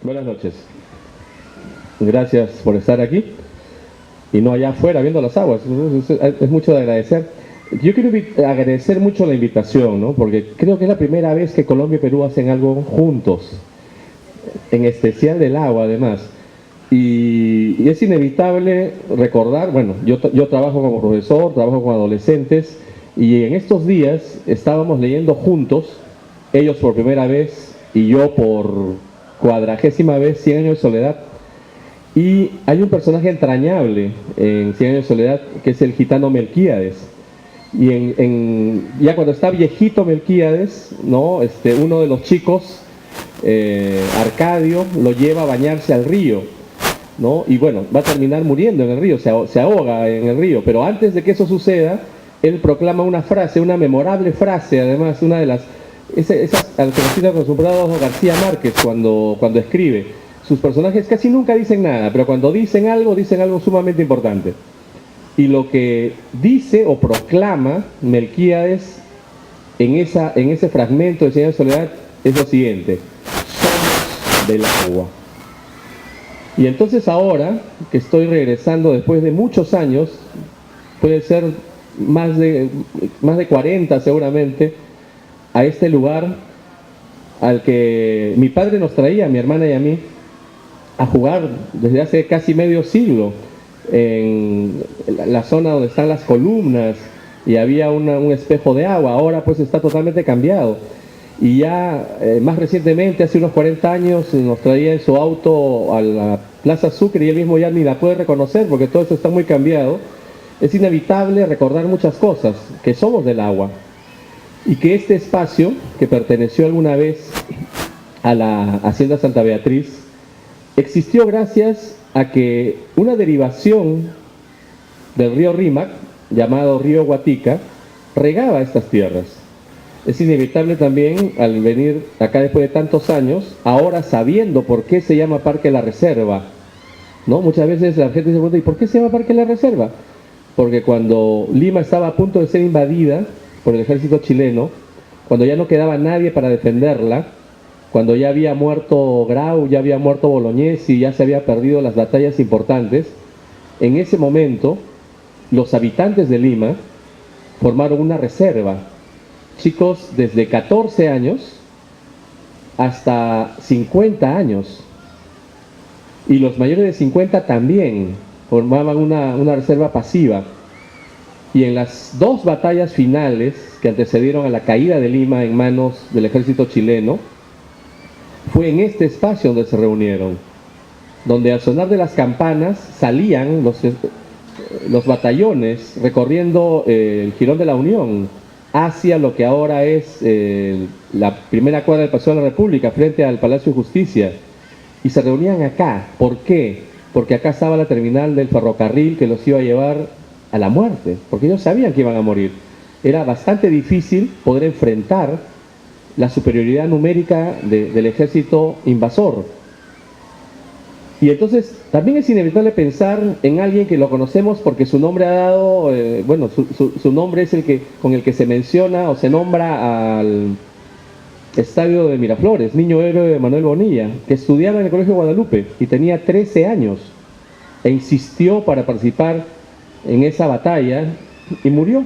Buenas noches. Gracias por estar aquí y no allá afuera viendo las aguas. Es mucho de agradecer. Yo quiero agradecer mucho la invitación, ¿no? Porque creo que es la primera vez que Colombia y Perú hacen algo juntos, en especial del agua, además. Y es inevitable recordar, bueno, yo trabajo como profesor, trabajo con adolescentes, y en estos días estábamos leyendo juntos, ellos por primera vez y yo por 40ª vez, 100 años de soledad. Y hay un personaje entrañable en 100 años de soledad, que es el gitano Melquíades. Y ya cuando está viejito Melquíades, ¿no? Uno de los chicos, Arcadio, lo lleva a bañarse al río, ¿no? Y bueno, va a terminar muriendo en el río, se ahoga en el río. Pero antes de que eso suceda, él proclama una frase, una memorable frase, además, una de las... esas al que nos ha acostumbrado García Márquez cuando escribe. Sus personajes casi nunca dicen nada, pero cuando dicen algo sumamente importante. Y lo que dice o proclama Melquíades en ese fragmento de Cien años de soledad es lo siguiente: somos del agua. Y entonces ahora que estoy regresando después de muchos años, puede ser más de 40 seguramente, a este lugar al que mi padre nos traía, a mi hermana y a mí, a jugar desde hace casi medio siglo, en la zona donde están las columnas y había un espejo de agua. Ahora pues está totalmente cambiado. Y ya más recientemente, hace unos 40 años, nos traía en su auto a la Plaza Sucre y él mismo ya ni la puede reconocer porque todo esto está muy cambiado. Es inevitable recordar muchas cosas, que somos del agua y que este espacio, que perteneció alguna vez a la Hacienda Santa Beatriz, existió gracias a que una derivación del río Rímac, llamado río Guatica, regaba estas tierras. Es inevitable también, al venir acá después de tantos años, ahora sabiendo por qué se llama Parque La Reserva, ¿no? Muchas veces la gente se pregunta, ¿y por qué se llama Parque La Reserva? Porque cuando Lima estaba a punto de ser invadida por el ejército chileno, cuando ya no quedaba nadie para defenderla, cuando ya había muerto Grau, ya había muerto Bolognesi, ya se había perdido las batallas importantes, en ese momento los habitantes de Lima formaron una reserva. Chicos desde 14 años hasta 50 años. Y los mayores de 50 también formaban una reserva pasiva. Y en las dos batallas finales que antecedieron a la caída de Lima en manos del ejército chileno, fue en este espacio donde se reunieron, donde al sonar de las campanas salían los batallones recorriendo el Jirón de la Unión hacia lo que ahora es la primera cuadra del Paseo de la República, frente al Palacio de Justicia, y se reunían acá. ¿Por qué? Porque acá estaba la terminal del ferrocarril que los iba a llevar a la muerte, porque ellos sabían que iban a morir. Era bastante difícil poder enfrentar la superioridad numérica del ejército invasor. Y entonces también es inevitable pensar en alguien que lo conocemos porque su nombre ha dado, su nombre es con el que se menciona o se nombra al estadio de Miraflores, niño héroe de Manuel Bonilla, que estudiaba en el Colegio Guadalupe y tenía 13 años e insistió para participar en esa batalla y murió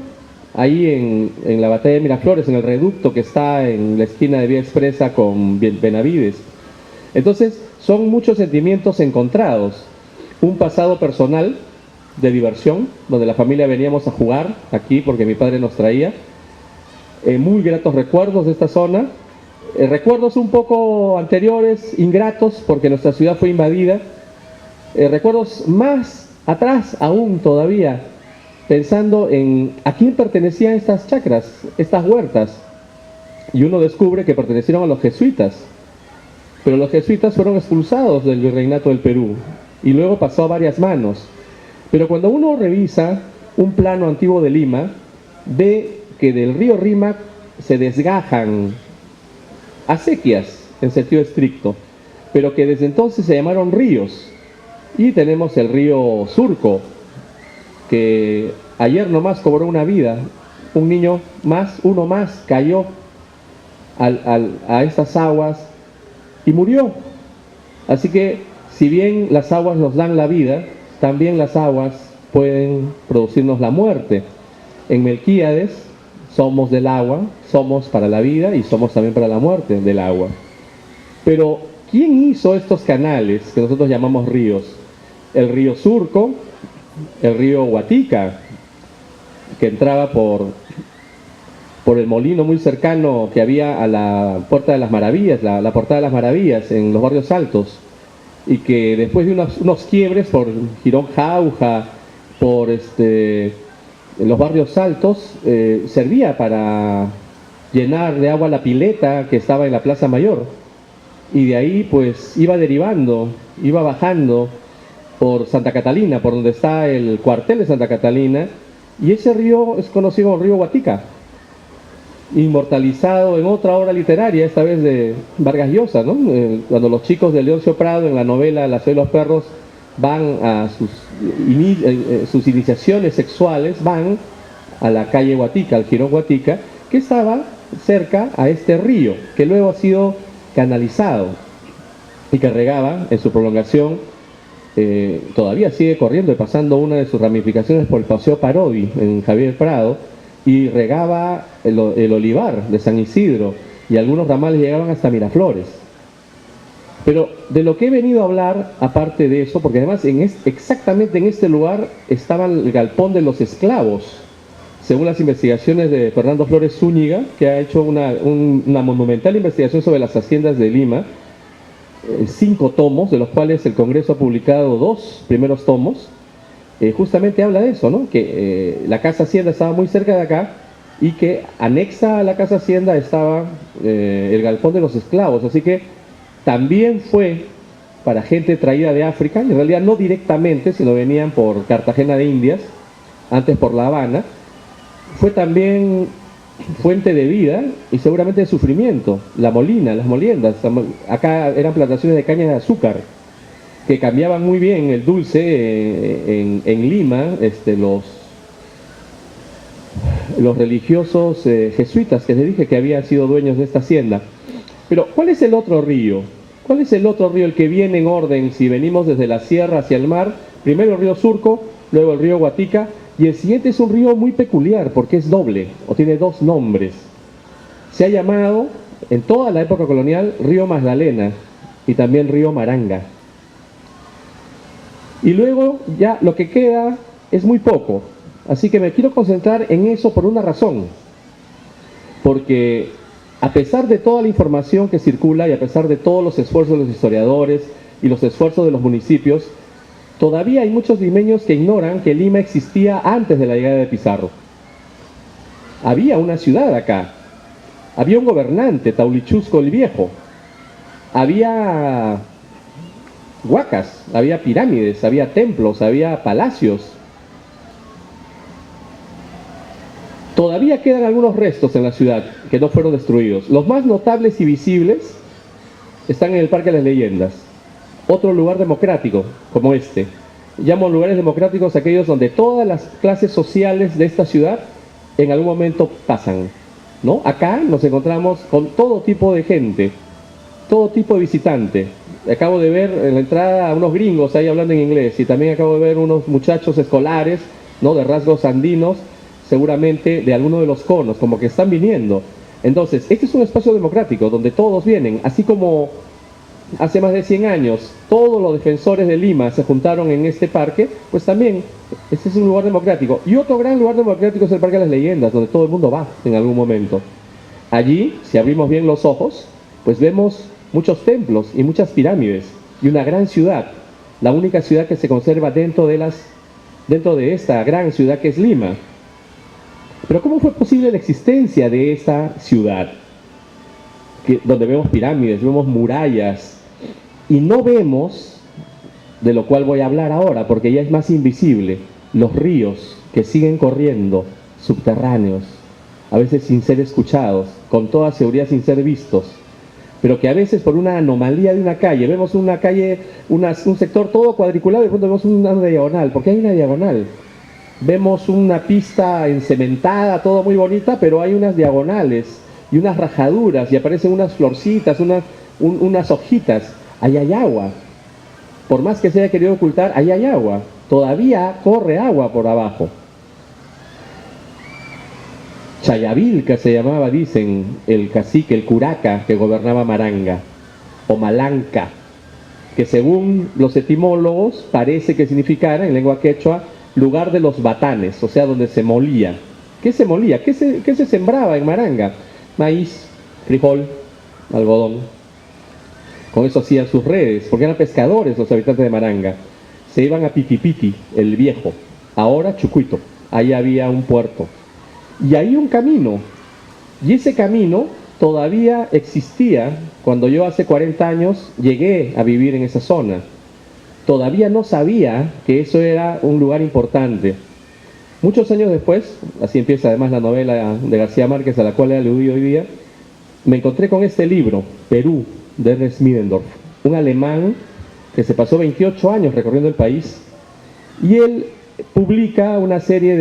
ahí en la batalla de Miraflores, en el reducto que está en la esquina de Vía Expresa con Benavides. Entonces son muchos sentimientos encontrados. Un pasado personal de diversión, donde la familia veníamos a jugar aquí porque mi padre nos traía. Muy gratos recuerdos de esta zona. Recuerdos un poco anteriores, ingratos, porque nuestra ciudad fue invadida. Recuerdos más atrás aún todavía, pensando en a quién pertenecían estas chacras, estas huertas. Y uno descubre que pertenecieron a los jesuitas. Pero los jesuitas fueron expulsados del virreinato del Perú y luego pasó a varias manos. Pero cuando uno revisa un plano antiguo de Lima, ve que del río Rímac se desgajan acequias en sentido estricto, pero que desde entonces se llamaron ríos. Y tenemos el río Surco, que ayer nomás cobró una vida. Un niño más, uno más, cayó a estas aguas y murió Así que, si bien las aguas nos dan la vida, también las aguas pueden producirnos la muerte. En Melquíades somos del agua, somos para la vida y somos también para la muerte del agua. Pero, ¿quién hizo estos canales que nosotros llamamos ríos? El río Surco, el río Huatica, que entraba por el molino muy cercano que había a la Puerta de las Maravillas, la Portada de las Maravillas, en los barrios altos, y que después de unos quiebres por Girón Jauja, por los barrios altos, servía para llenar de agua la pileta que estaba en la Plaza Mayor. Y de ahí pues iba derivando, iba bajando por Santa Catalina, por donde está el cuartel de Santa Catalina, y ese río es conocido como río Huatica, inmortalizado en otra obra literaria, esta vez de Vargas Llosa, ¿no? Cuando los chicos de Leoncio Prado en la novela La ciudad de los perros van a sus iniciaciones sexuales, van a la calle Huatica, al Jirón Huatica, que estaba cerca a este río, que luego ha sido canalizado y que regaba en su prolongación, todavía sigue corriendo y pasando una de sus ramificaciones por el Paseo Parodi en Javier Prado, y regaba el olivar de San Isidro, y algunos ramales llegaban hasta Miraflores. Pero de lo que he venido a hablar, aparte de eso, porque además exactamente en este lugar estaba el galpón de los esclavos, según las investigaciones de Fernando Flores Zúñiga, que ha hecho una monumental investigación sobre las haciendas de Lima, 5 tomos, de los cuales el Congreso ha publicado 2 primeros tomos. Justamente habla de eso, ¿no? Que la Casa Hacienda estaba muy cerca de acá y que anexa a la Casa Hacienda estaba el galpón de los esclavos. Así que también fue para gente traída de África, en realidad no directamente, sino venían por Cartagena de Indias, antes por La Habana. Fue también fuente de vida y seguramente de sufrimiento. La molina, las moliendas, acá eran plantaciones de caña de azúcar, que cambiaban muy bien el dulce en Lima, los religiosos jesuitas que les dije que habían sido dueños de esta hacienda. Pero, ¿cuál es el otro río? ¿Cuál es el otro río, el que viene en orden si venimos desde la sierra hacia el mar? Primero el río Surco, luego el río Huatica, y el siguiente es un río muy peculiar porque es doble, o tiene 2 nombres. Se ha llamado, en toda la época colonial, río Magdalena y también río Maranga. Y luego ya lo que queda es muy poco, así que me quiero concentrar en eso por una razón, porque a pesar de toda la información que circula y a pesar de todos los esfuerzos de los historiadores y los esfuerzos de los municipios, todavía hay muchos limeños que ignoran que Lima existía antes de la llegada de Pizarro. Había una ciudad acá, había un gobernante, Taulichusco el Viejo, había huacas, había pirámides, había templos, había palacios. Todavía quedan algunos restos en la ciudad que no fueron destruidos. Los más notables y visibles están en el Parque de las Leyendas, otro lugar democrático como este. Llamo lugares democráticos aquellos donde todas las clases sociales de esta ciudad en algún momento pasan, ¿no? Acá nos encontramos con todo tipo de gente, todo tipo de visitante. Acabo de ver en la entrada a unos gringos ahí hablando en inglés, y también acabo de ver unos muchachos escolares, ¿no? De rasgos andinos, seguramente de alguno de los conos, como que están viniendo. Entonces, este es un espacio democrático donde todos vienen, así como hace más de 100 años todos los defensores de Lima se juntaron en este parque, pues también este es un lugar democrático. Y otro gran lugar democrático es el Parque de las Leyendas, donde todo el mundo va en algún momento. Allí, si abrimos bien los ojos, pues vemos muchos templos y muchas pirámides y una gran ciudad, la única ciudad que se conserva dentro de esta gran ciudad que es Lima. Pero ¿cómo fue posible la existencia de esta ciudad? Donde vemos pirámides, vemos murallas, y no vemos, de lo cual voy a hablar ahora, porque ya es más invisible, los ríos que siguen corriendo, subterráneos, a veces sin ser escuchados, con toda seguridad sin ser vistos, pero que a veces por una anomalía de una calle, vemos una calle, un sector todo cuadriculado y de pronto vemos una diagonal. ¿Por qué hay una diagonal? Vemos una pista encementada, todo muy bonita, pero hay unas diagonales y unas rajaduras y aparecen unas florcitas, unas hojitas. ahí hay agua. Por más que se haya querido ocultar, ahí hay agua. Todavía corre agua por abajo. Chayavilca se llamaba, dicen, el cacique, el curaca que gobernaba Maranga, o Malanca, que según los etimólogos parece que significara, en lengua quechua, lugar de los batanes, o sea, donde se molía. ¿Qué se molía? ¿Qué se sembraba en Maranga? Maíz, frijol, algodón. Con eso hacían sus redes, porque eran pescadores los habitantes de Maranga. Se iban a Pitipiti, el viejo, ahora Chucuito. Ahí había un puerto. Y ahí un camino. Y ese camino todavía existía cuando yo hace 40 años llegué a vivir en esa zona. Todavía no sabía que eso era un lugar importante. Muchos años después, así empieza además la novela de García Márquez a la cual he aludido hoy día, me encontré con este libro, Perú, de Ernest Middendorf, un alemán que se pasó 28 años recorriendo el país, y él publica una serie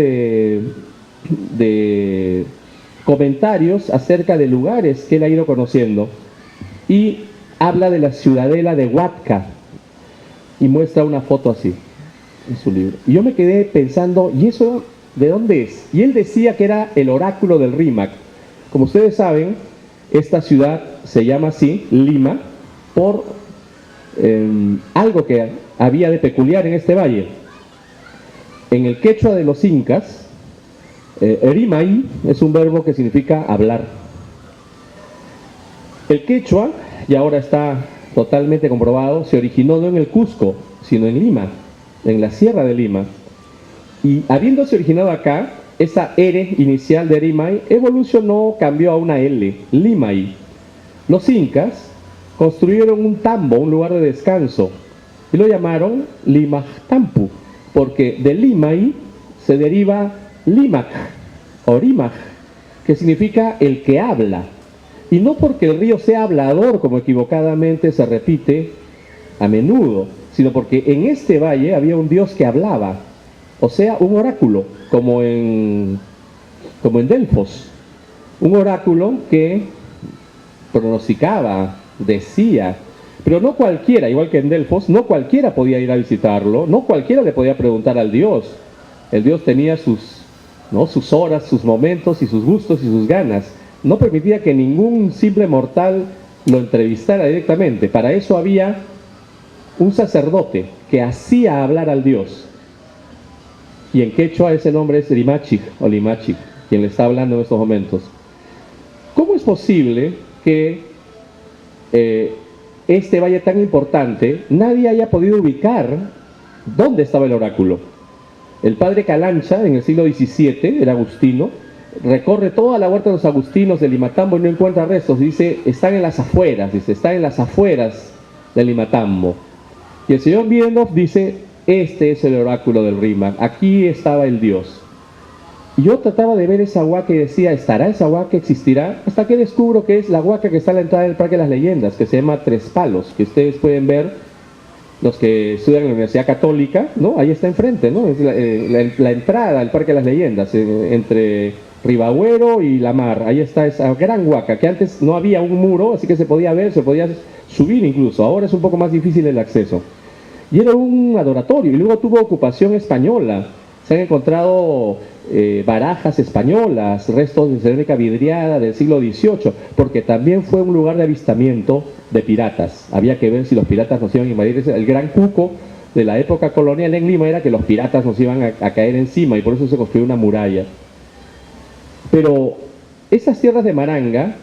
de comentarios acerca de lugares que él ha ido conociendo, y habla de la ciudadela de Huatka, y muestra una foto así en su libro. Y yo me quedé pensando, ¿y eso de dónde es? Y él decía que era el oráculo del Rímac. Como ustedes saben, esta ciudad se llama así, Lima, por algo que había de peculiar en este valle. En el quechua de los incas, erimai es un verbo que significa hablar. El quechua, y ahora está totalmente comprobado, se originó no en el Cusco, sino en Lima, en la Sierra de Lima. Y habiéndose originado acá, esa R inicial de erimai evolucionó, cambió a una L, limai. Los incas construyeron un tambo, un lugar de descanso, y lo llamaron Limajtampu, porque de limai se deriva limac o rimaj, que significa el que habla. Y no porque el río sea hablador, como equivocadamente se repite a menudo, sino porque en este valle había un dios que hablaba, o sea, un oráculo, como en Delfos, un oráculo que pronosticaba, decía, pero no cualquiera, igual que en Delfos, no cualquiera podía ir a visitarlo, no cualquiera le podía preguntar al dios. El dios tenía sus horas, sus momentos y sus gustos y sus ganas. No permitía que ningún simple mortal lo entrevistara directamente. Para eso había un sacerdote que hacía hablar al dios. Y en quechua ese nombre es Rimachik o Limachik, quien le está hablando en estos momentos. ¿Cómo es posible que este valle tan importante nadie haya podido ubicar dónde estaba el oráculo? El padre Calancha, en el siglo XVII, el agustino, recorre toda la huerta de los agustinos de Limatambo y no encuentra restos. Dice, están en las afueras, de Limatambo. Y el señor Middendorf dice, este es el oráculo del Rímac, aquí estaba el dios. Y yo trataba de ver esa huaca y decía, ¿estará esa huaca? ¿Existirá? Hasta que descubro que es la huaca que está a la entrada del Parque de las Leyendas, que se llama Tres Palos, que ustedes pueden ver, los que estudian en la Universidad Católica, ¿no? Ahí está enfrente, ¿no? Es la entrada al Parque de las Leyendas, entre Ribagüero y La Mar. Ahí está esa gran huaca, que antes no había un muro, así que se podía ver, se podía subir incluso. Ahora es un poco más difícil el acceso. Y era un adoratorio, y luego tuvo ocupación española. Se han encontrado barajas españolas, restos de cerámica vidriada del siglo XVIII, porque también fue un lugar de avistamiento de piratas. Había que ver si los piratas nos iban a invadir. El gran cuco de la época colonial en Lima era que los piratas nos iban a caer encima, y por eso se construyó una muralla. Pero esas tierras de Maranga,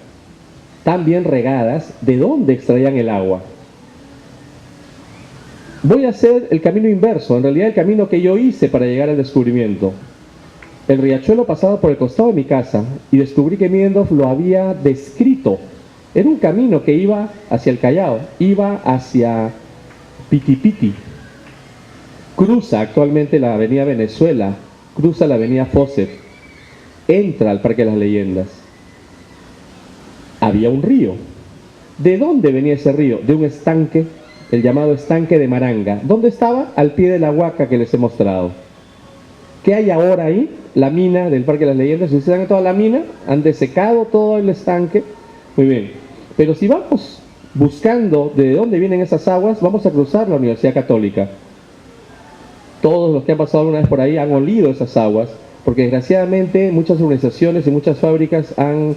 tan bien regadas, ¿de dónde extraían el agua? Voy a hacer el camino inverso, en realidad el camino que yo hice para llegar al descubrimiento. El riachuelo pasaba por el costado de mi casa y descubrí que Middendorf lo había descrito. Era un camino que iba hacia el Callao, iba hacia Pitipiti. Cruza actualmente la avenida Venezuela, cruza la avenida Fawcett, entra al Parque de las Leyendas. Había un río. ¿De dónde venía ese río? De un estanque, el llamado estanque de Maranga. ¿Dónde estaba? Al pie de la huaca que les he mostrado. ¿Qué hay ahora ahí? La mina del Parque de las Leyendas. Si ustedes han entrado a la mina, han desecado todo el estanque. Muy bien. Pero si vamos buscando de dónde vienen esas aguas, vamos a cruzar la Universidad Católica. Todos los que han pasado alguna vez por ahí han olido esas aguas, porque desgraciadamente muchas organizaciones y muchas fábricas han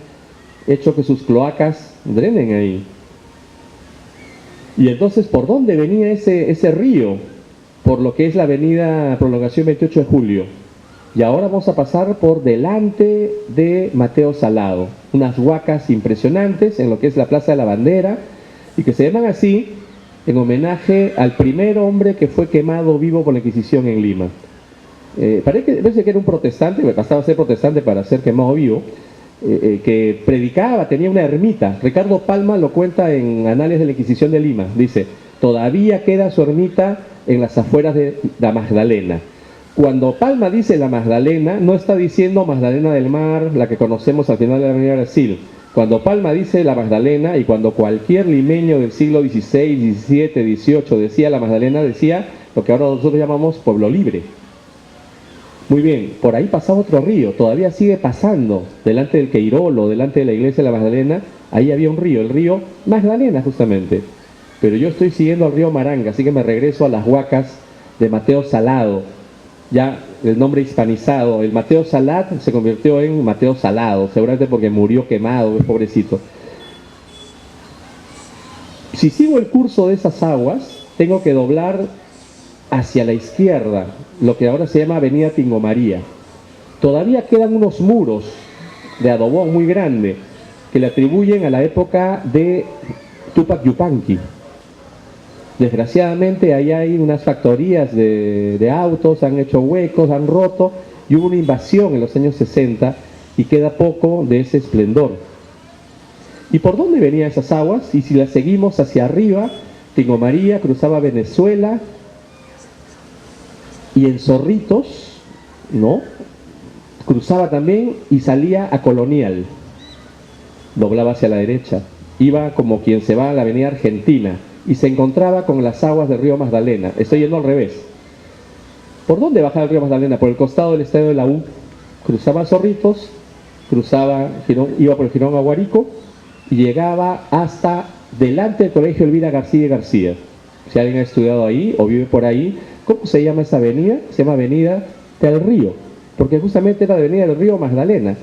hecho que sus cloacas drenen ahí. Y entonces, ¿por dónde venía ese río? Por lo que es la avenida Prolongación 28 de Julio. Y ahora vamos a pasar por delante de Mateo Salado. Unas huacas impresionantes en lo que es la Plaza de la Bandera, y que se llaman así en homenaje al primer hombre que fue quemado vivo por la Inquisición en Lima. Parece que era un protestante, bastaba ser protestante para ser quemado vivo, que predicaba, tenía una ermita. Ricardo Palma lo cuenta en Anales de la Inquisición de Lima. Dice, todavía queda su ermita en las afueras de la Magdalena. Cuando Palma dice la Magdalena, no está diciendo Magdalena del Mar, la que conocemos al final de la Avenida Brasil. Cuando Palma dice la Magdalena, y cuando cualquier limeño del siglo XVI, XVII, XVIII decía la Magdalena, decía lo que ahora nosotros llamamos Pueblo Libre. Muy bien, por ahí pasaba otro río, todavía sigue pasando, delante del Queirolo, delante de la iglesia de la Magdalena, ahí había un río, el río Magdalena justamente. Pero yo estoy siguiendo al río Maranga, así que me regreso a las huacas de Mateo Salado, ya el nombre hispanizado. El Mateo Salat se convirtió en Mateo Salado, seguramente porque murió quemado, pobrecito. Si sigo el curso de esas aguas, tengo que doblar hacia la izquierda, lo que ahora se llama Avenida Tingo María. Todavía quedan unos muros de adobón muy grande que le atribuyen a la época de Tupac Yupanqui. Desgraciadamente ahí hay unas factorías de autos, han hecho huecos, han roto, y hubo una invasión en los años 60 y queda poco de ese esplendor. ¿Y por dónde venían esas aguas? Y si las seguimos hacia arriba, Tingo María cruzaba Venezuela, y en Zorritos, ¿no?, cruzaba también y salía a Colonial, doblaba hacia la derecha, iba como quien se va a la avenida Argentina y se encontraba con las aguas del río Magdalena. Estoy yendo al revés. ¿Por dónde bajaba el río Magdalena? Por el costado del estadio de la U. Cruzaba Zorritos, iba por el Girón Aguarico y llegaba hasta delante del colegio Elvira García y García. Si alguien ha estudiado ahí o vive por ahí, ¿cómo se llama esa avenida? Se llama Avenida del Río, porque justamente era la avenida del río Magdalena.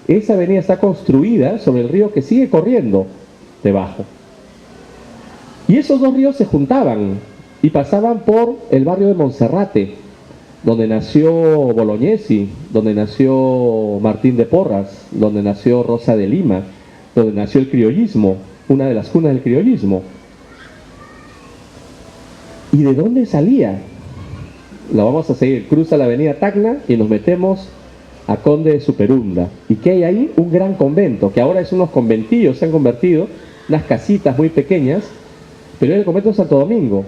Esa avenida está construida sobre el río que sigue corriendo debajo. Y esos dos ríos se juntaban y pasaban por el barrio de Monserrate, donde nació Bolognesi, donde nació Martín de Porras, donde nació Rosa de Lima, donde nació el criollismo, una de las cunas del criollismo. ¿Y de dónde salía? La vamos a seguir, cruza la avenida Tacna y nos metemos a Conde de Superunda. ¿Y qué hay ahí? Un gran convento, que ahora es unos conventillos, se han convertido, unas casitas muy pequeñas, pero era el convento de Santo Domingo.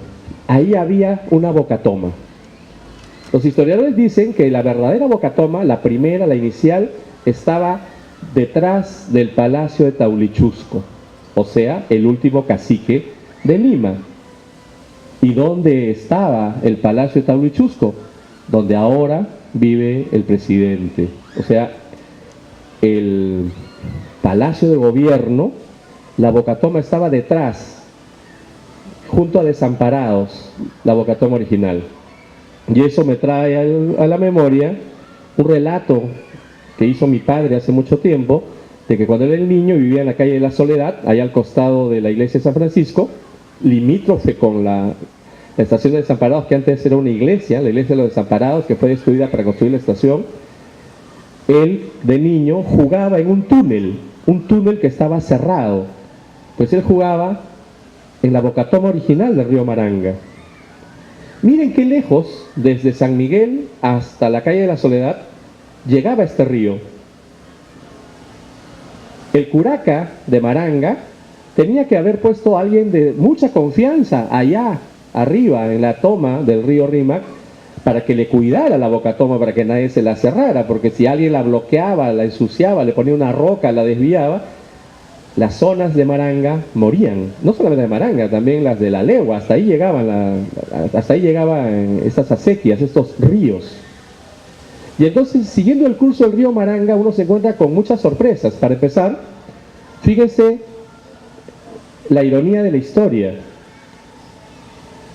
Ahí había una bocatoma. Los historiadores dicen que la verdadera bocatoma, la primera, la inicial, estaba detrás del Palacio de Taulichusco, o sea, el último cacique de Lima. ¿Y dónde estaba el Palacio de Taulichusco? Donde ahora vive el presidente. O sea, el Palacio de Gobierno, la bocatoma estaba detrás, junto a Desamparados, la bocatoma original. Y eso me trae a la memoria un relato que hizo mi padre hace mucho tiempo, de que cuando era el niño vivía en la calle de la Soledad, allá al costado de la iglesia de San Francisco, limítrofe con la estación de Desamparados, que antes era una iglesia, la iglesia de los Desamparados, que fue destruida para construir la estación. Él, de niño, jugaba en un túnel que estaba cerrado. Pues él jugaba en la bocatoma original del río Maranga. Miren qué lejos, desde San Miguel hasta la calle de la Soledad, llegaba este río. El curaca de Maranga tenía que haber puesto a alguien de mucha confianza allá arriba en la toma del río Rímac para que le cuidara la bocatoma, para que nadie se la cerrara, porque si alguien la bloqueaba, la ensuciaba, le ponía una roca, la desviaba, las zonas de Maranga morían. No solamente de Maranga, también las de la Legua, hasta ahí llegaban estas acequias, estos ríos. Y entonces, siguiendo el curso del río Maranga, uno se encuentra con muchas sorpresas. Para empezar, fíjense la ironía de la historia.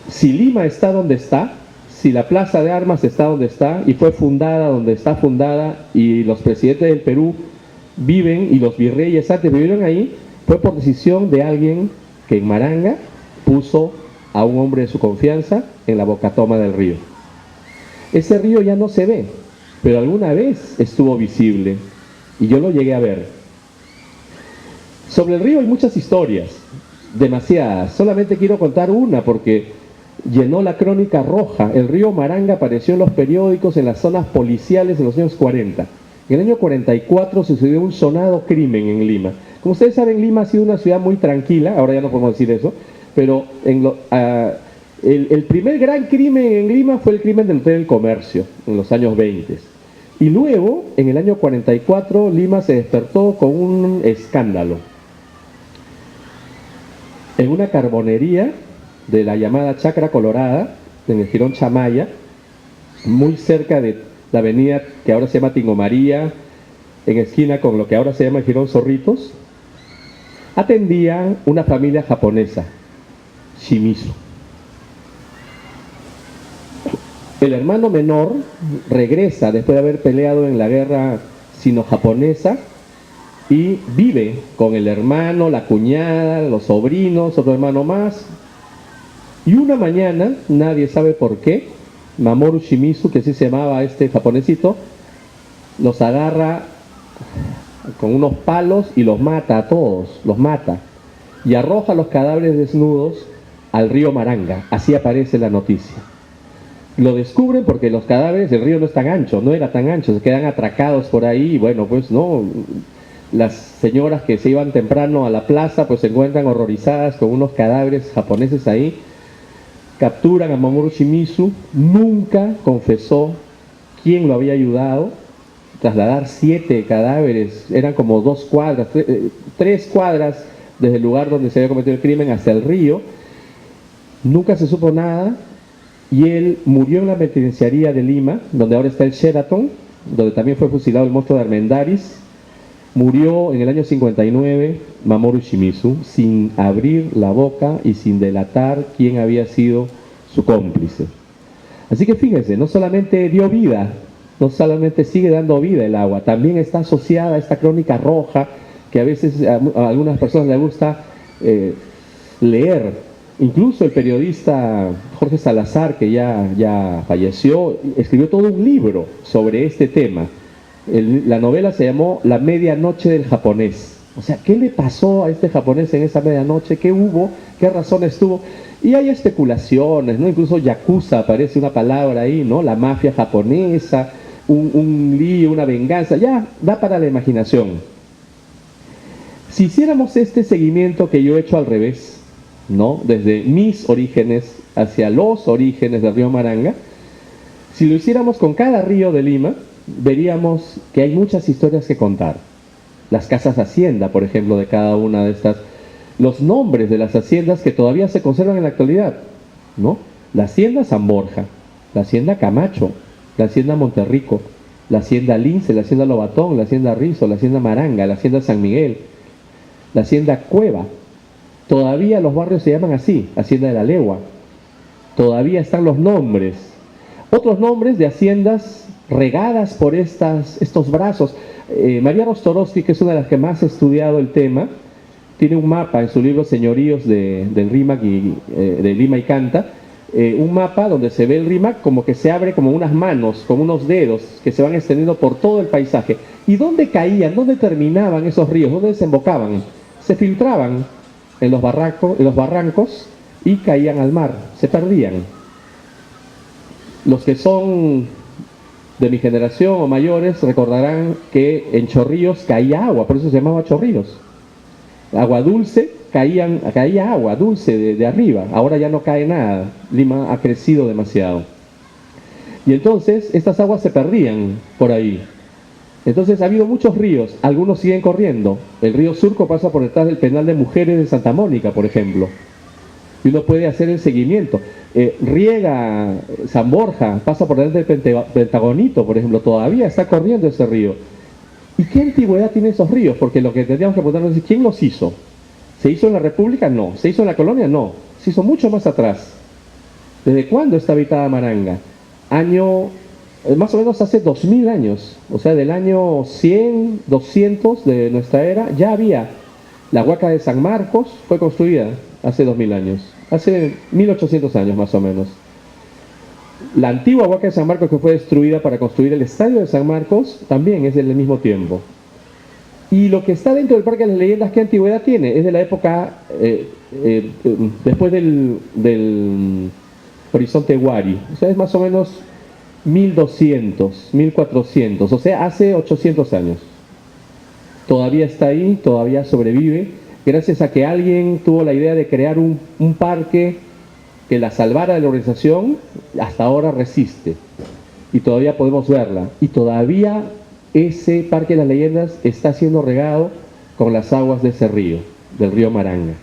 Si Lima está donde está, si la Plaza de Armas está donde está y fue fundada donde está fundada y los presidentes del Perú viven y los virreyes antes vivieron ahí, fue por decisión de alguien que en Maranga puso a un hombre de su confianza en la bocatoma del río. Ese río ya no se ve, pero alguna vez estuvo visible y yo lo llegué a ver. Sobre el río hay muchas historias, demasiadas. Solamente quiero contar una porque llenó la crónica roja. El río Maranga apareció en los periódicos en las zonas policiales en los años 40. En el año 44 sucedió un sonado crimen en Lima. Como ustedes saben, Lima ha sido una ciudad muy tranquila, ahora ya no podemos decir eso, pero el primer gran crimen en Lima fue el crimen del Hotel del Comercio, en los años 20. Y luego, en el año 44, Lima se despertó con un escándalo. En una carbonería de la llamada Chacra Colorada, en el jirón Chamaya, muy cerca de la avenida que ahora se llama Tingo María, en esquina con lo que ahora se llama el jirón Zorritos, atendía una familia japonesa, Shimizu. El hermano menor regresa después de haber peleado en la guerra sino-japonesa y vive con el hermano, la cuñada, los sobrinos, otro hermano más. Y una mañana, nadie sabe por qué, Mamoru Shimizu, que así se llamaba este japonesito, los agarra con unos palos y los mata a todos, los mata. Y arroja los cadáveres desnudos al río Maranga. Así aparece la noticia. Lo descubren porque los cadáveres del río no es tan ancho, no era tan ancho, se quedan atracados por ahí y bueno, pues no, las señoras que se iban temprano a la plaza pues se encuentran horrorizadas con unos cadáveres japoneses ahí, capturan a Mamoru Shimizu, nunca confesó quién lo había ayudado, trasladar 7 cadáveres, eran como 2 cuadras, 3 cuadras desde el lugar donde se había cometido el crimen hasta el río, nunca se supo nada. Y él murió en la penitenciaría de Lima, donde ahora está el Sheraton, donde también fue fusilado el monstruo de Armendáriz. Murió en el año 59 Mamoru Shimizu, sin abrir la boca y sin delatar quién había sido su cómplice. Así que fíjense, no solamente dio vida, no solamente sigue dando vida el agua, también está asociada a esta crónica roja que a veces a algunas personas les gusta leer. Incluso el periodista Jorge Salazar, que ya falleció, escribió todo un libro sobre este tema. La novela se llamó La medianoche del japonés. O sea, ¿qué le pasó a este japonés en esa medianoche? ¿Qué hubo? ¿Qué razones tuvo? Y hay especulaciones, ¿no? Incluso yakuza aparece una palabra ahí, ¿no? La mafia japonesa, un lío, una venganza. Ya, da para la imaginación. Si hiciéramos este seguimiento que yo he hecho al revés, ¿no? Desde mis orígenes hacia los orígenes del río Maranga, si lo hiciéramos con cada río de Lima, veríamos que hay muchas historias que contar. Las casas hacienda, por ejemplo, de cada una de estas, los nombres de las haciendas que todavía se conservan en la actualidad, ¿no? La hacienda San Borja, la hacienda Camacho, la hacienda Monterrico, la hacienda Lince, la hacienda Lobatón, la hacienda Rizo, la hacienda Maranga, la hacienda San Miguel, la hacienda Cueva. Todavía los barrios se llaman así, Hacienda de la Legua. Todavía están los nombres. Otros nombres de haciendas regadas por estos brazos. María Rostorowski, que es una de las que más ha estudiado el tema, tiene un mapa en su libro Señoríos del Rímac de Lima y Canta, un mapa donde se ve el Rímac como que se abre como unas manos, como unos dedos que se van extendiendo por todo el paisaje. ¿Y dónde caían? ¿Dónde terminaban esos ríos? ¿Dónde desembocaban? Se filtraban en los barrancos y caían al mar, se perdían. Los que son de mi generación o mayores recordarán que en Chorrillos caía agua, por eso se llamaba Chorrillos. Agua dulce, caía agua dulce de arriba, ahora ya no cae nada, Lima ha crecido demasiado. Y entonces estas aguas se perdían por ahí. Entonces ha habido muchos ríos, algunos siguen corriendo. El río Surco pasa por detrás del penal de mujeres de Santa Mónica, por ejemplo. Y uno puede hacer el seguimiento. Riega San Borja, pasa por detrás del Pentagonito, por ejemplo. Todavía está corriendo ese río. ¿Y qué antigüedad tienen esos ríos? Porque lo que tendríamos que preguntarnos es ¿quién los hizo? ¿Se hizo en la República? No. ¿Se hizo en la colonia? No. Se hizo mucho más atrás. ¿Desde cuándo está habitada Maranga? Más o menos hace 2000 años, o sea, del año 100, 200 de nuestra era, ya había. La Huaca de San Marcos fue construida hace 2000 años, hace 1800 años más o menos. La antigua Huaca de San Marcos, que fue destruida para construir el estadio de San Marcos, también es del mismo tiempo. Y lo que está dentro del Parque de las Leyendas, ¿qué antigüedad tiene? Es de la época después del Horizonte Huari, o sea, es más o menos 1200, 1400, o sea, hace 800 años. Todavía está ahí, todavía sobrevive, gracias a que alguien tuvo la idea de crear un parque que la salvara de la organización. Hasta ahora resiste y todavía podemos verla, y todavía ese Parque de las Leyendas está siendo regado con las aguas de ese río, del río Maranga.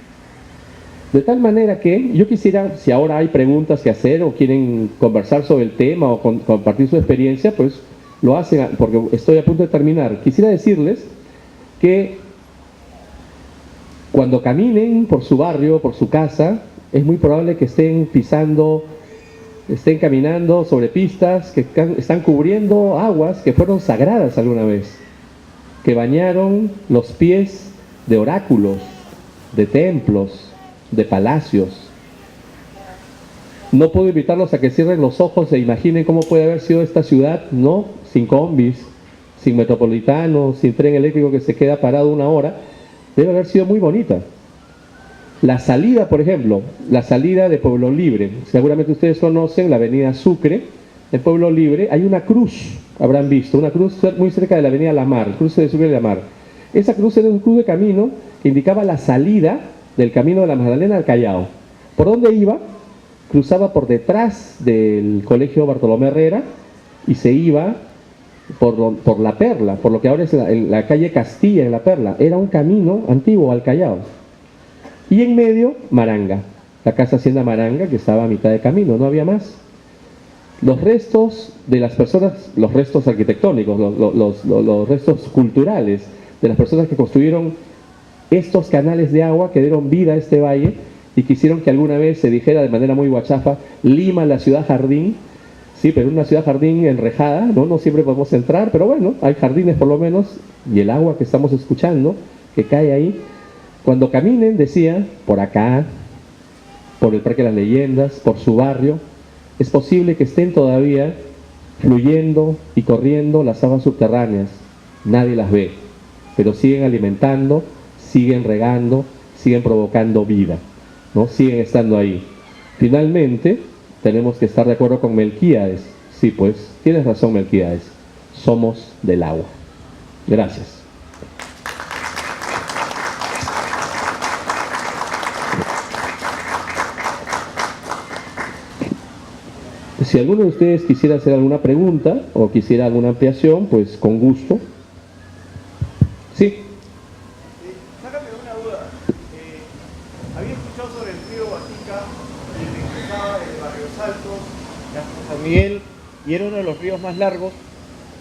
De tal manera que yo quisiera, si ahora hay preguntas que hacer o quieren conversar sobre el tema o compartir su experiencia, pues lo hacen, porque estoy a punto de terminar. Quisiera decirles que cuando caminen por su barrio, por su casa, es muy probable que estén caminando sobre pistas que están cubriendo aguas que fueron sagradas alguna vez, que bañaron los pies de oráculos, de templos, de palacios. No puedo invitarlos a que cierren los ojos e imaginen cómo puede haber sido esta ciudad, ¿no? Sin combis, sin metropolitano, sin tren eléctrico que se queda parado una hora. Debe haber sido muy bonita. La salida, por ejemplo, la salida de Pueblo Libre. Seguramente ustedes conocen la avenida Sucre. En Pueblo Libre hay una cruz, habrán visto, una cruz muy cerca de la avenida La Mar, cruce de Sucre y La Mar. Esa cruz era un cruz de camino que indicaba la salida del camino de la Magdalena al Callao. ¿Por dónde iba? Cruzaba por detrás del colegio Bartolomé Herrera y se iba por La Perla, por lo que ahora es la calle Castilla en La Perla. Era un camino antiguo al Callao. Y en medio, Maranga, la casa hacienda Maranga, que estaba a mitad de camino, no había más. Los restos de las personas, los restos arquitectónicos, los restos culturales de las personas que construyeron estos canales de agua, que dieron vida a este valle y quisieron que alguna vez se dijera de manera muy guachafa: Lima, la ciudad jardín. Sí, pero una ciudad jardín enrejada, ¿no? No siempre podemos entrar, pero bueno, hay jardines por lo menos, y el agua que estamos escuchando, que cae ahí. Cuando caminen, decía, por acá, por el Parque de las Leyendas, por su barrio, es posible que estén todavía fluyendo y corriendo las aguas subterráneas. Nadie las ve, pero siguen alimentando, siguen regando, siguen provocando vida, ¿no? Siguen estando ahí. Finalmente, tenemos que estar de acuerdo con Melquíades. Sí, pues, tienes razón, Melquíades. Somos del agua. Gracias. Si alguno de ustedes quisiera hacer alguna pregunta o quisiera alguna ampliación, pues con gusto. Sí. Sácame una duda. Había escuchado sobre el río Guatica, el que cruzaba el barrio Saltos, hasta San Miguel, y era uno de los ríos más largos.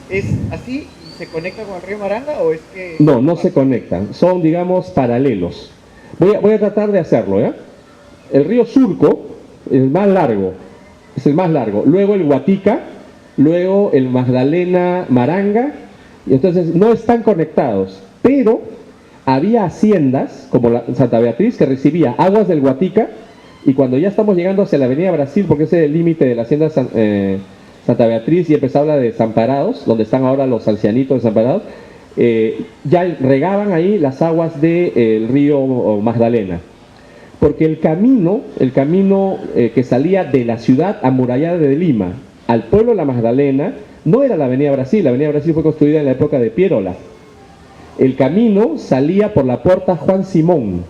¿Es así y se conecta con el río Maranga o es que...? No, no se conectan. Son, digamos, paralelos. Voy a tratar de hacerlo, ¿ya? El río Surco es el más largo. Es el más largo. Luego el Guatica, luego el Magdalena Maranga, y entonces no están conectados, pero había haciendas como la Santa Beatriz que recibía aguas del Guatica, y cuando ya estamos llegando hacia la avenida Brasil, porque ese es el límite de la hacienda Santa Beatriz, y empezó a hablar de Desamparados, donde están ahora los ancianitos desamparados, ya regaban ahí las aguas del río Magdalena. Porque el camino que salía de la ciudad amurallada de Lima al pueblo de la Magdalena no era la avenida Brasil. La avenida Brasil fue construida en la época de Pierola. El camino salía por la puerta Juan Simón.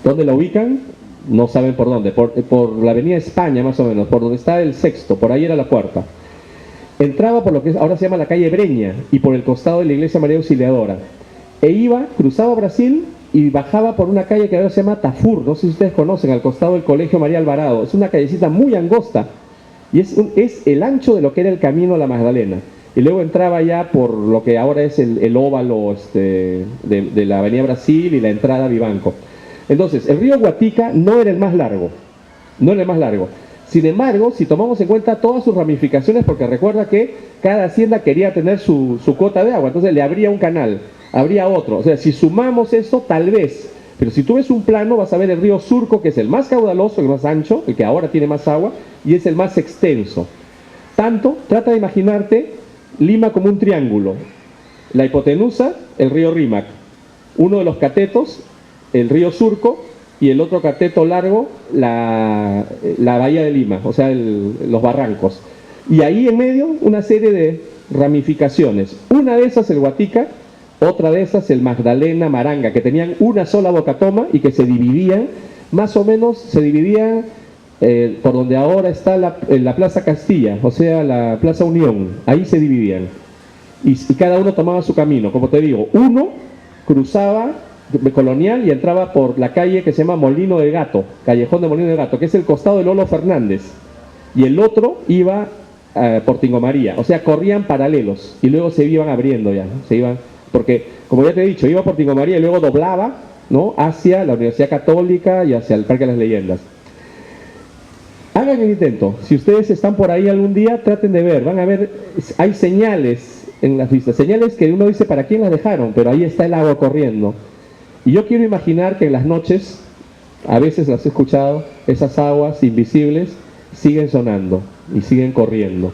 ¿Dónde la ubican? No saben por dónde. Por la avenida España, más o menos, por donde está el Sexto, por ahí era la puerta. Entraba por lo que ahora se llama la calle Breña y por el costado de la iglesia María Auxiliadora. E iba, cruzaba Brasil y bajaba por una calle que ahora se llama Tafur, no sé si ustedes conocen, al costado del Colegio María Alvarado. Es una callecita muy angosta y es el ancho de lo que era el camino a la Magdalena. y luego entraba ya por lo que ahora es el óvalo de la Avenida Brasil y la entrada a Vivanco. Entonces, el río Guatica no era el más largo, no era el más largo. Sin embargo, si tomamos en cuenta todas sus ramificaciones, porque recuerda que cada hacienda quería tener su cuota de agua, entonces le abría un canal, abría otro. O sea, si sumamos eso, tal vez. Pero si tú ves un plano, vas a ver el río Surco, que es el más caudaloso, el más ancho, el que ahora tiene más agua, y es el más extenso. Tanto, trata de imaginarte Lima como un triángulo. La hipotenusa, el río Rímac. Uno de los catetos, el río Surco, y el otro cateto largo, la bahía de Lima, o sea, los barrancos. Y ahí en medio una serie de ramificaciones. Una de esas el Guatica, otra de esas el Magdalena, Maranga, que tenían una sola bocatoma y que se dividían, más o menos se dividían por donde ahora está la Plaza Castilla, o sea, la Plaza Unión, ahí se dividían. Y cada uno tomaba su camino, como te digo, uno cruzaba Colonial y entraba por la calle que se llama Molino del Gato, Callejón de Molino del Gato, que es el costado de Lolo Fernández, y el otro iba por Tingo María, o sea, corrían paralelos y luego se iban abriendo ya, ¿no? Se iban, porque como ya te he dicho, iba por Tingo María y luego doblaba, ¿no?, hacia la Universidad Católica y hacia el Parque de las Leyendas. Hagan el intento, si ustedes están por ahí algún día, traten de ver, van a ver, hay señales en las vistas, señales que uno dice para quién las dejaron, pero ahí está el agua corriendo. Y yo quiero imaginar que en las noches, a veces las he escuchado, esas aguas invisibles siguen sonando y siguen corriendo.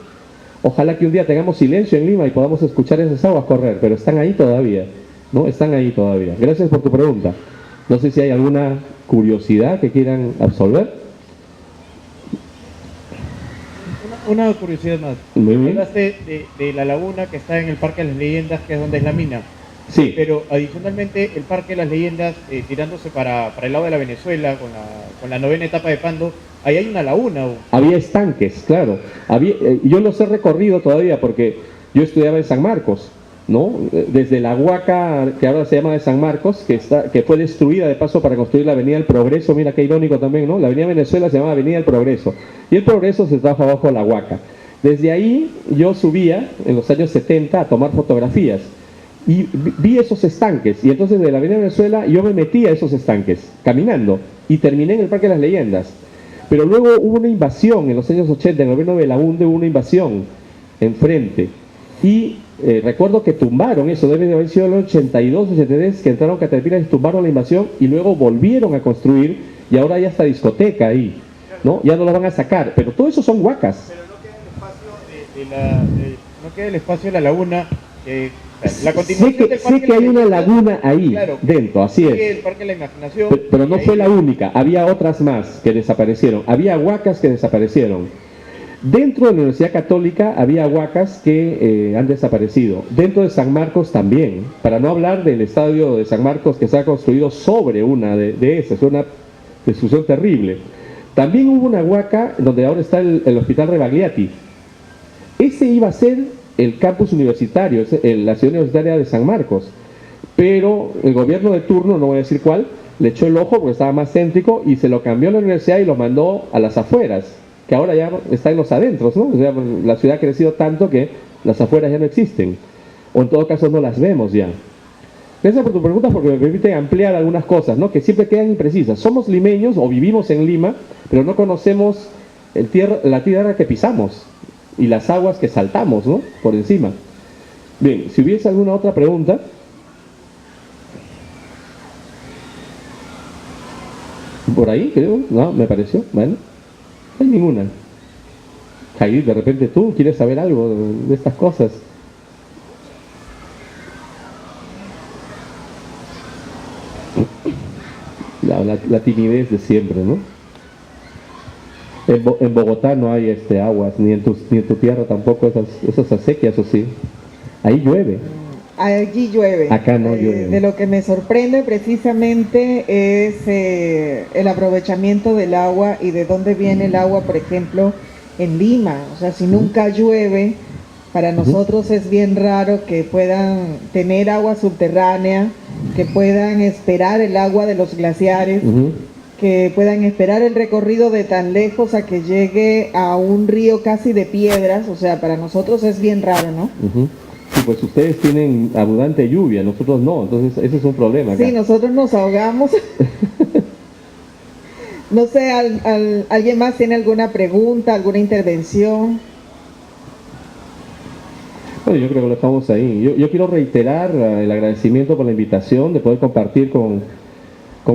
Ojalá que un día tengamos silencio en Lima y podamos escuchar esas aguas correr, pero están ahí todavía, ¿no? Están ahí todavía. Gracias por tu pregunta. No sé si hay alguna curiosidad que quieran absolver. Una curiosidad más. Muy bien. Hablaste de la laguna que está en el Parque de las Leyendas, que es donde es la mina. Sí. Pero adicionalmente el Parque de las Leyendas, tirándose para el lado de la Venezuela, con la novena etapa de Pando, ahí hay una laguna. Había estanques, claro. Yo los he recorrido todavía porque yo estudiaba en San Marcos, ¿no? Desde la Huaca, que ahora se llama de San Marcos, que fue destruida de paso para construir la Avenida del Progreso. Mira qué irónico también, ¿no? La Avenida Venezuela se llama Avenida del Progreso. Y el Progreso se trajo abajo de la Huaca. Desde ahí yo subía en los años 70 a tomar fotografías. Y vi esos estanques, y entonces de la Avenida Venezuela yo me metí a esos estanques, caminando, y terminé en el Parque de las Leyendas. Pero luego hubo una invasión en los años 80, en el gobierno de Belaúnde hubo una invasión enfrente. Y recuerdo que tumbaron eso, debe de haber sido el 82, 83, que entraron Caterpillar y tumbaron la invasión, y luego volvieron a construir, y ahora ya está discoteca ahí, ¿no? Ya no la van a sacar, pero todo eso son huacas. Pero no queda el espacio no queda el espacio de la laguna. La continuación del sé que hay una laguna ahí, claro, dentro, así es. El Parque de la Imaginación. Pero no fue la única, había otras más que desaparecieron. Había huacas que desaparecieron. Dentro de la Universidad Católica había huacas que han desaparecido. Dentro de San Marcos también. Para no hablar del estadio de San Marcos que se ha construido sobre una de esas. Es una destrucción terrible. También hubo una huaca donde ahora está el Hospital Rebagliati. Ese iba a ser el campus universitario, la ciudad universitaria de San Marcos, pero el gobierno de turno, no voy a decir cuál, le echó el ojo porque estaba más céntrico y se lo cambió a la universidad y lo mandó a las afueras, que ahora ya está en los adentros, ¿no? O sea, la ciudad ha crecido tanto que las afueras ya no existen, o en todo caso no las vemos ya. Gracias por tu pregunta porque me permite ampliar algunas cosas, ¿no?, que siempre quedan imprecisas. Somos limeños o vivimos en Lima, pero no conocemos la tierra que pisamos y las aguas que saltamos, ¿no?, por encima. Bien, si hubiese alguna otra pregunta. Por ahí, creo, no, me pareció, bueno, no hay ninguna. Jair, de repente tú quieres saber algo de estas cosas. La timidez de siempre, ¿no? En Bogotá no hay aguas, ni en tu tierra tampoco esas acequias, ¿o sí? Ahí llueve. Allí llueve. Acá no llueve. De lo que me sorprende precisamente es el aprovechamiento del agua y de dónde viene el agua, por ejemplo, en Lima. O sea, si nunca llueve, para nosotros es bien raro que puedan tener agua subterránea, que puedan esperar el agua de los glaciares, que puedan esperar el recorrido de tan lejos a que llegue a un río casi de piedras, o sea, para nosotros es bien raro, ¿no? Ujú. Sí, pues ustedes tienen abundante lluvia, nosotros no, entonces ese es un problema acá. Sí, nosotros nos ahogamos. No sé, ¿alguien más tiene alguna pregunta, alguna intervención? Bueno, yo creo que lo dejamos ahí. Yo quiero reiterar el agradecimiento por la invitación de poder compartir con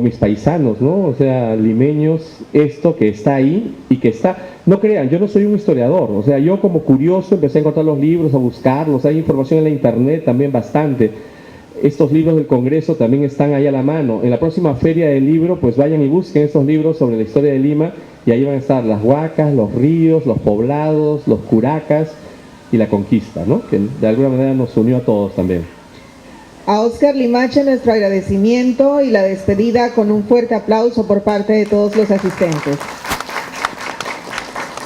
mis paisanos, ¿no? O sea, limeños, esto que está ahí y que está... No crean, yo no soy un historiador, o sea, yo como curioso empecé a encontrar los libros, a buscarlos, hay información en la internet también bastante. Estos libros del Congreso también están ahí a la mano. En la próxima feria del libro, pues vayan y busquen estos libros sobre la historia de Lima y ahí van a estar las huacas, los ríos, los poblados, los curacas y la conquista, ¿no? Que de alguna manera nos unió a todos también. A Oscar Limache nuestro agradecimiento y la despedida con un fuerte aplauso por parte de todos los asistentes.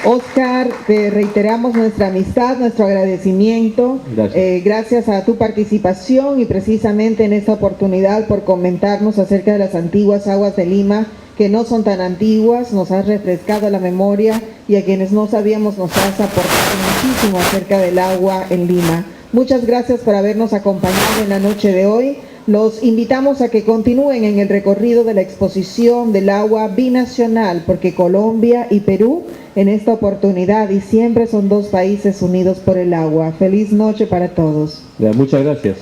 Oscar, te reiteramos nuestra amistad, nuestro agradecimiento. Gracias. Gracias a tu participación y precisamente en esta oportunidad por comentarnos acerca de las antiguas aguas de Lima, que no son tan antiguas, nos has refrescado la memoria y a quienes no sabíamos nos has aportado muchísimo acerca del agua en Lima. Muchas gracias por habernos acompañado en la noche de hoy. Los invitamos a que continúen en el recorrido de la exposición del agua binacional, porque Colombia y Perú en esta oportunidad y siempre son dos países unidos por el agua. Feliz noche para todos. Ya, muchas gracias.